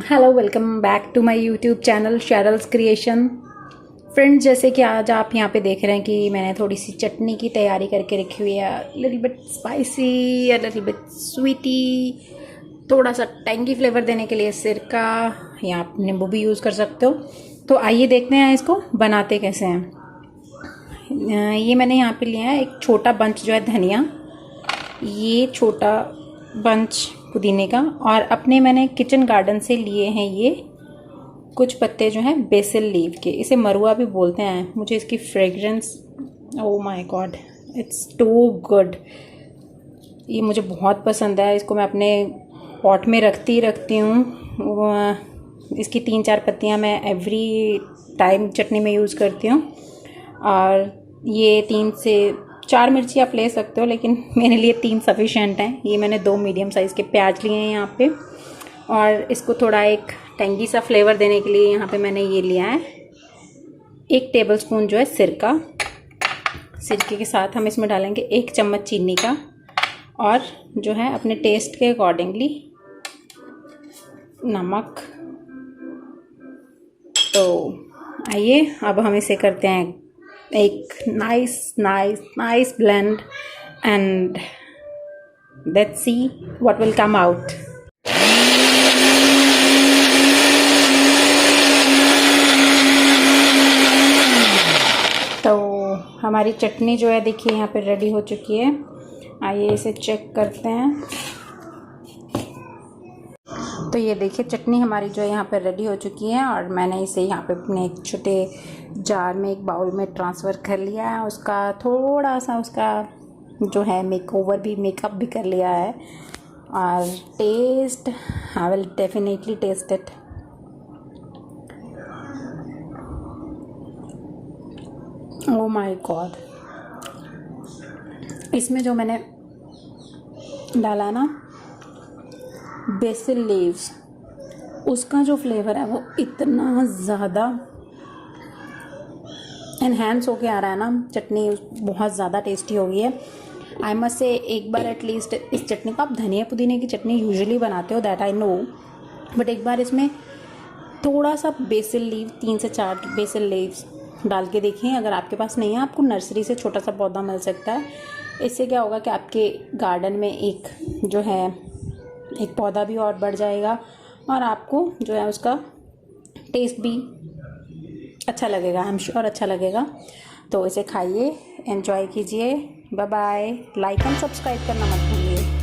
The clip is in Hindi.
Hello, welcome back to my YouTube channel शैरल्स क्रिएशन। फ्रेंड्स, जैसे कि आज आप यहाँ पे देख रहे हैं कि मैंने थोड़ी सी चटनी की तैयारी करके रखी हुई है। Little bit spicy, little bit sweety, थोड़ा सा टैंगी फ्लेवर देने के लिए सिरका या आप नींबू भी यूज़ कर सकते हो। तो आइए देखते हैं इसको बनाते कैसे हैं। ये मैंने यहाँ पे लिया है एक छोटा बंच जो है धनिया, ये छोटा बंच पुदीने का, और अपने मैंने किचन गार्डन से लिए हैं ये कुछ पत्ते जो हैं बेसिल लीव के। इसे मरुआ भी बोलते हैं। मुझे इसकी fragrance, oh my god, it's too good, ये मुझे बहुत पसंद है। इसको मैं अपने पॉट में रखती हूँ। इसकी 3-4 पत्तियाँ मैं एवरी टाइम चटनी में यूज़ करती हूँ। और ये 3 से 4 मिर्ची आप ले सकते हो, लेकिन मेरे लिए 3 सफिशेंट हैं। ये मैंने 2 मीडियम साइज़ के प्याज लिए हैं यहाँ पे, और इसको थोड़ा एक टैंगी सा फ्लेवर देने के लिए यहाँ पे मैंने ये लिया है 1 टेबलस्पून जो है सिरका। सिरके के साथ हम इसमें डालेंगे 1 चम्मच चीनी का, और जो है अपने टेस्ट के अकॉर्डिंगली नमक। तो आइए अब हम इसे करते हैं एक nice blend, and let's see what will come out. तो हमारी चटनी जो है देखिए यहाँ पे रेडी हो चुकी है। आइए इसे चेक करते हैं। तो ये देखिए चटनी हमारी जो है यहाँ पे रेडी हो चुकी है, और मैंने इसे यहाँ पे अपने एक छोटे जार में, एक बाउल में ट्रांसफ़र कर लिया है। उसका थोड़ा सा उसका जो है मेकअप भी कर लिया है। और taste, I will definitely taste it. Oh my god, इसमें जो मैंने डाला है ना बेसिल लीव्स, उसका जो फ्लेवर है वो इतना ज़्यादा एनहेंस होके आ रहा है ना। चटनी बहुत ज़्यादा टेस्टी हो गई है। आई मस्ट से एक बार एटलीस्ट इस चटनी को, आप धनिया पुदीने की चटनी यूजुअली बनाते हो, दैट आई नो, बट एक बार इसमें थोड़ा सा बेसिल लीव, 3 से 4 बेसिल लीव्स डाल के देखिए। अगर आपके पास नहीं है, आपको नर्सरी से छोटा सा पौधा मिल सकता है। इससे क्या होगा कि आपके गार्डन में एक जो है एक पौधा भी और बढ़ जाएगा, और आपको जो है उसका टेस्ट भी अच्छा लगेगा। आई एम श्योर अच्छा लगेगा। तो इसे खाइए, एंजॉय कीजिए। Bye bye. Like and subscribe करना मत भूलिए।